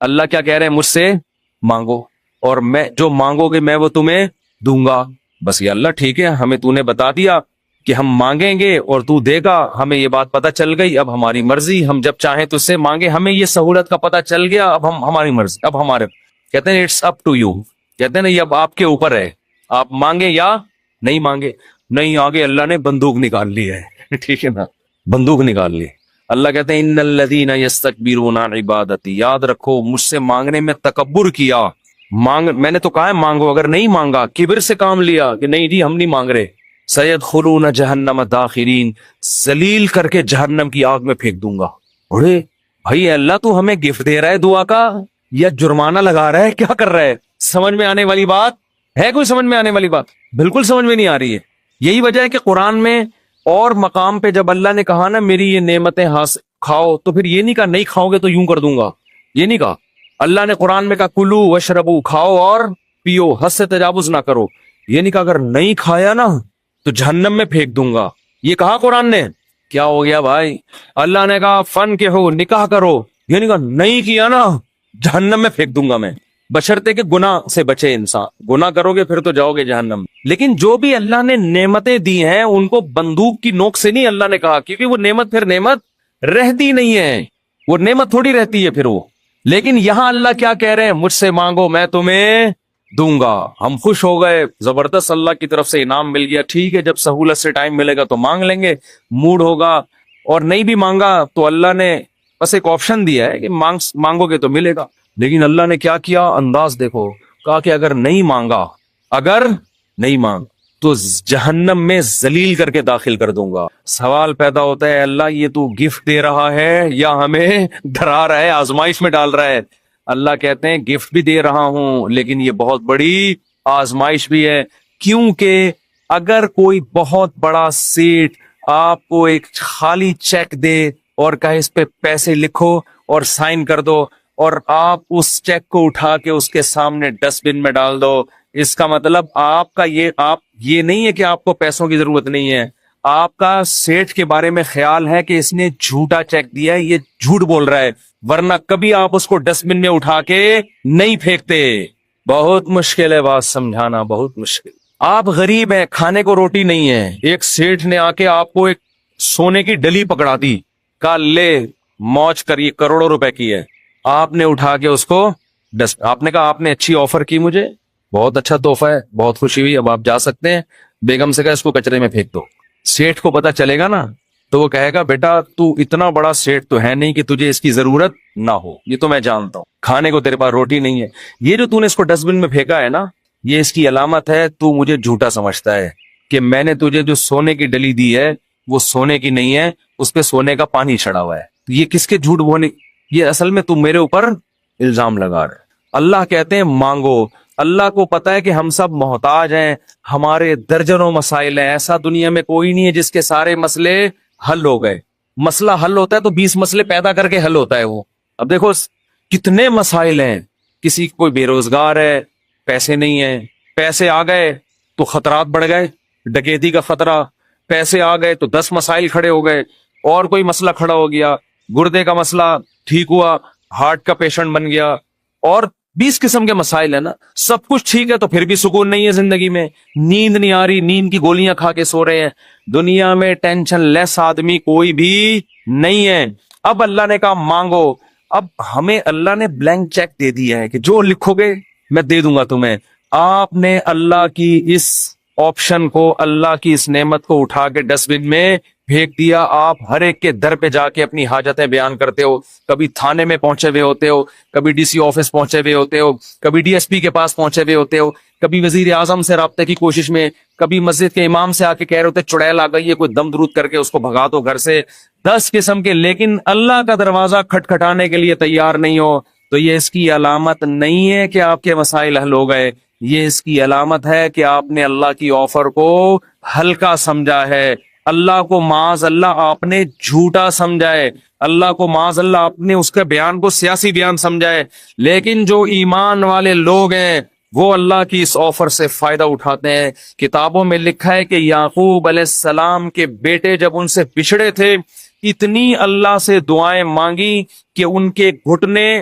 اللہ کیا کہہ رہے ہیں؟ مجھ سے مانگو اور میں جو مانگو گے میں وہ تمہیں دوں گا. بس یہ اللہ ٹھیک ہے، ہمیں تو نے بتا دیا کہ ہم مانگیں گے اور تو دے گا، ہمیں یہ بات پتہ چل گئی. اب ہماری مرضی، ہم جب چاہیں تو اس سے مانگے. ہمیں یہ سہولت کا پتہ چل گیا، اب ہم ہماری مرضی، اب ہمارے کہتے ہیں اٹس اپ ٹو یو، کہتے ہیں نا یہ اب آپ کے اوپر ہے، آپ مانگے یا نہیں مانگے. نہیں آگے اللہ نے بندوق نکال لی ہے ٹھیک ہے نا، بندوق نکال لی. اللہ کہتے ہیں ان الذین یستکبرون عن عبادتی، یاد رکھو مجھ سے مانگنے میں تکبر کیا. میں نے تو کہا ہے مانگو، اگر نہیں مانگا کبر سے کام لیا کہ نہیں جی ہم نہیں مانگ رہے. سیدخلون جہنم داخرین، ذلیل کر کے جہنم کی آگ میں پھینک دوں گا. اڑے بھائی اللہ تو ہمیں گفٹ دے رہا ہے دعا کا یا جرمانہ لگا رہا ہے، کیا کر رہا ہے؟ سمجھ میں آنے والی بات ہے؟ کوئی سمجھ میں آنے والی بات بالکل سمجھ میں نہیں آ رہی ہے. یہی وجہ ہے کہ قرآن میں اور مقام پہ جب اللہ نے کہا نا میری یہ نعمتیں کھاؤ، تو پھر یہ نہیں کہا نہیں کھاؤ گے تو یوں کر دوں گا، یہ نہیں کہا. اللہ نے قرآن میں کہا کلو وشربو، کھاؤ اور پیو، حد سے تجاوز نہ کرو. یہ نہیں کہا اگر نہیں کھایا نا تو جہنم میں پھینک دوں گا، یہ کہا قرآن نے. کیا ہو گیا بھائی؟ اللہ نے کہا فن کے ہو، نکاح کرو، یہ نہیں کہا نہیں کیا نا جہنم میں پھینک دوں گا میں. بشرطے کہ گناہ سے بچے انسان، گناہ کرو گے پھر تو جاؤ گے جہنم. لیکن جو بھی اللہ نے نعمتیں دی ہیں ان کو بندوق کی نوک سے نہیں اللہ نے کہا، کیونکہ وہ نعمت پھر نعمت رہتی نہیں ہے، وہ نعمت تھوڑی رہتی ہے پھر وہ. لیکن یہاں اللہ کیا کہہ رہے ہیں؟ مجھ سے مانگو میں تمہیں دوں گا. ہم خوش ہو گئے، زبردست اللہ کی طرف سے انعام مل گیا. ٹھیک ہے جب سہولت سے ٹائم ملے گا تو مانگ لیں گے، موڈ ہوگا. اور نہیں بھی مانگا تو اللہ نے بس ایک آپشن دیا ہے کہ مانگو گے تو ملے گا. لیکن اللہ نے کیا کیا انداز دیکھو، کہا کہ اگر نہیں مانگا، اگر نہیں مانگ تو جہنم میں ذلیل کر کے داخل کر دوں گا. سوال پیدا ہوتا ہے اللہ یہ تو گفٹ دے رہا ہے یا ہمیں ڈرا رہا ہے، آزمائش میں ڈال رہا ہے؟ اللہ کہتے ہیں گفٹ بھی دے رہا ہوں لیکن یہ بہت بڑی آزمائش بھی ہے. کیونکہ اگر کوئی بہت بڑا سیٹ آپ کو ایک خالی چیک دے اور کہے اس پہ پیسے لکھو اور سائن کر دو، اور آپ اس چیک کو اٹھا کے اس کے سامنے ڈسٹ بن میں ڈال دو، اس کا مطلب آپ کا یہ نہیں ہے کہ آپ کو پیسوں کی ضرورت نہیں ہے، آپ کا سیٹ کے بارے میں خیال ہے کہ اس نے جھوٹا چیک دیا ہے، یہ جھوٹ بول رہا ہے، ورنہ کبھی آپ اس کو ڈسٹ بن میں اٹھا کے نہیں پھینکتے. بہت مشکل ہے بات سمجھانا، بہت مشکل. آپ غریب ہیں، کھانے کو روٹی نہیں ہے، ایک سیٹ نے آ کے آپ کو ایک سونے کی ڈلی پکڑا دی، کہا لے موج کر، یہ کروڑوں روپے کی ہے. آپ نے اٹھا کے اس کو آپ نے کہا آپ نے اچھی آفر کی مجھے، بہت اچھا تحفہ ہے، بہت خوشی ہوئی، اب آپ جا سکتے ہیں. بیگم سے کہا اس کو کچرے میں پھینک دو. سیٹ کو پتا چلے گا نا تو وہ کہے گا بیٹا تو اتنا بڑا سیٹ تو ہے نہیں کہ تجھے اس کی ضرورت نہ ہو، یہ تو میں جانتا ہوں، کھانے کو تیرے پاس روٹی نہیں ہے، یہ جو تو نے اس کو ڈسٹ بن میں پھینکا ہے نا یہ اس کی علامت ہے تو مجھے جھوٹا سمجھتا ہے کہ میں نے تجھے جو سونے کی ڈلی دی ہے وہ سونے کی نہیں ہے، اس پہ سونے کا پانی چڑھا ہوا ہے. یہ کس کے جھوٹ بولنے؟ یہ اصل میں تم میرے اوپر الزام لگا رہے. اللہ کہتے ہیں مانگو. اللہ کو پتا ہے کہ ہم سب محتاج ہیں، ہمارے درجنوں مسائل ہیں، ایسا دنیا میں کوئی نہیں ہے جس کے سارے مسئلے حل ہو گئے. مسئلہ حل ہوتا ہے تو 20 مسئلے پیدا کر کے حل ہوتا ہے وہ. اب دیکھو کتنے مسائل ہیں، کسی کوئی بے روزگار ہے، پیسے نہیں ہیں، پیسے آ گئے تو خطرات بڑھ گئے، ڈکیتی کا خطرہ، پیسے آ گئے تو 10 مسائل کھڑے ہو گئے، اور کوئی مسئلہ کھڑا ہو گیا، گردے کا مسئلہ ٹھیک ہوا، ہارٹ کا پیشنٹ بن گیا، اور 20 قسم کے مسائل ہیں نا. سب کچھ ٹھیک ہے تو پھر بھی سکون نہیں ہے زندگی میں، نیند نہیں آ رہی، نیند کی گولیاں کھا کے سو رہے ہیں. دنیا میں ٹینشن لیس آدمی کوئی بھی نہیں ہے. اب اللہ نے کہا مانگو. اب ہمیں اللہ نے بلینک چیک دے دیا ہے کہ جو لکھو گے میں دے دوں گا تمہیں. آپ نے اللہ کی اس آپشن کو، اللہ کی اس نعمت کو اٹھا کے ڈسٹ بن میں پھینک دیا. آپ ہر ایک کے در پہ جا کے اپنی حاجتیں بیان کرتے ہو، کبھی تھانے میں پہنچے ہوئے ہوتے ہو، کبھی ڈی سی آفس پہنچے ہوئے ہوتے ہو، کبھی ڈی ایس پی کے پاس پہنچے ہوئے ہوتے ہو، کبھی وزیر اعظم سے رابطے کی کوشش میں، کبھی مسجد کے امام سے آ کے کہہ رہے ہوتے چڑیل آ گئی ہے، کوئی دم درود کر کے اس کو بھگا دو گھر سے. 10 قسم کے. لیکن اللہ کا دروازہ کھٹکھٹانے کے لیے تیار نہیں ہو تو یہ اس کی علامت نہیں ہے کہ آپ کے مسائل حل ہو گئے، یہ اس کی علامت ہے کہ آپ نے اللہ کی آفر کو ہلکا سمجھا ہے. اللہ کو معاذ اللہ آپ نے جھوٹا سمجھا ہے، اللہ کو معاذ اللہ آپ نے اس کے بیان کو سیاسی بیان سمجھا ہے. لیکن جو ایمان والے لوگ ہیں وہ اللہ کی اس آفر سے فائدہ اٹھاتے ہیں. کتابوں میں لکھا ہے کہ یعقوب علیہ السلام کے بیٹے جب ان سے بچھڑے تھے اتنی اللہ سے دعائیں مانگی کہ ان کے گھٹنے